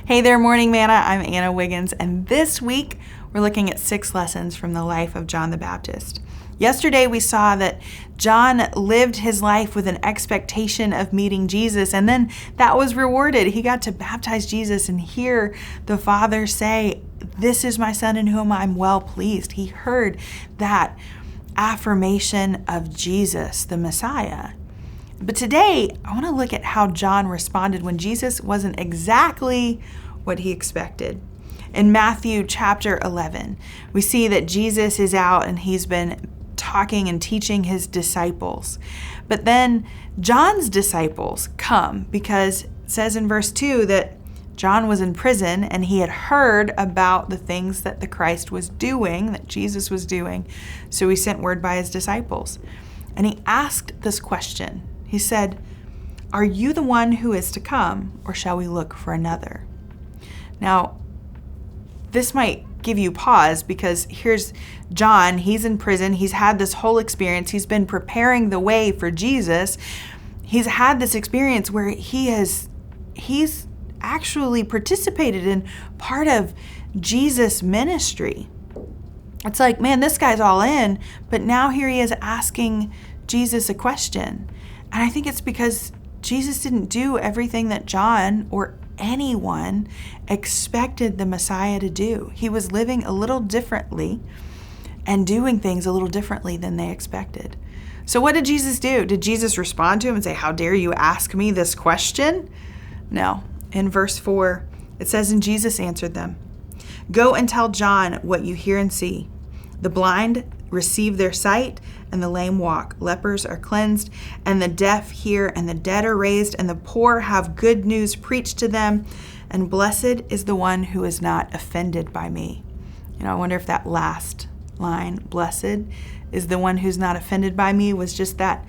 Hey there, Morning Manna. I'm Anna Wiggins, and this week we're looking at 6 lessons from the life of John the Baptist. Yesterday we saw that John lived his life with an expectation of meeting Jesus, and then that was rewarded. He got to baptize Jesus and hear the Father say, "This is my Son in whom I'm well pleased." He heard that affirmation of Jesus, the Messiah. But today, I want to look at how John responded when Jesus wasn't exactly what he expected. In Matthew chapter 11, we see that Jesus is out and he's been talking and teaching his disciples. But then John's disciples come because it says in verse 2 that John was in prison and he had heard about the things that the Christ was doing, that Jesus was doing. So he sent word by his disciples. And he asked this question. He said, "Are you the one who is to come, or shall we look for another?" Now, this might give you pause because here's John. He's in prison. He's had this whole experience. He's been preparing the way for Jesus. He's had this experience where he's actually participated in part of Jesus' ministry. It's like, man, this guy's all in, but now here he is asking Jesus a question. And I think it's because Jesus didn't do everything that John or anyone expected the Messiah to do. He was living a little differently and doing things a little differently than they expected. So what did Jesus do? Did Jesus respond to him and say, "How dare you ask me this question?" No. In verse 4, it says, "And Jesus answered them, 'Go and tell John what you hear and see. The blind receive their sight, and the lame walk. Lepers are cleansed, and the deaf hear, and the dead are raised, and the poor have good news preached to them. And blessed is the one who is not offended by me.'" I wonder if that last line, "blessed is the one who's not offended by me," was just that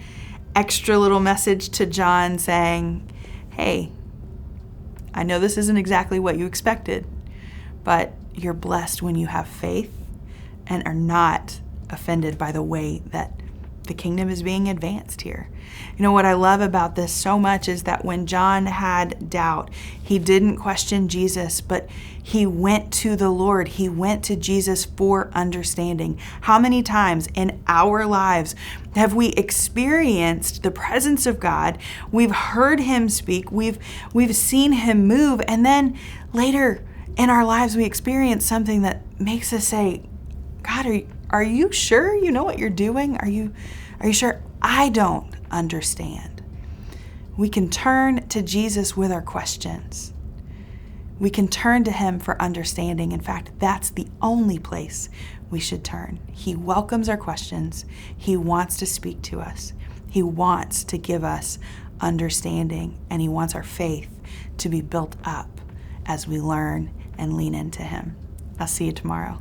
extra little message to John saying, hey, I know this isn't exactly what you expected, but you're blessed when you have faith and are not offended by the way that the kingdom is being advanced here. What I love about this so much is that when John had doubt, he didn't question Jesus, but he went to the Lord. He went to Jesus for understanding. How many times in our lives have we experienced the presence of God? We've heard him speak. We've seen him move. And then later in our lives, we experience something that makes us say, "God, are you sure you know what you're doing? Are you sure? I don't understand." We can turn to Jesus with our questions. We can turn to him for understanding. In fact, that's the only place we should turn. He welcomes our questions. He wants to speak to us. He wants to give us understanding, and he wants our faith to be built up as we learn and lean into him. I'll see you tomorrow.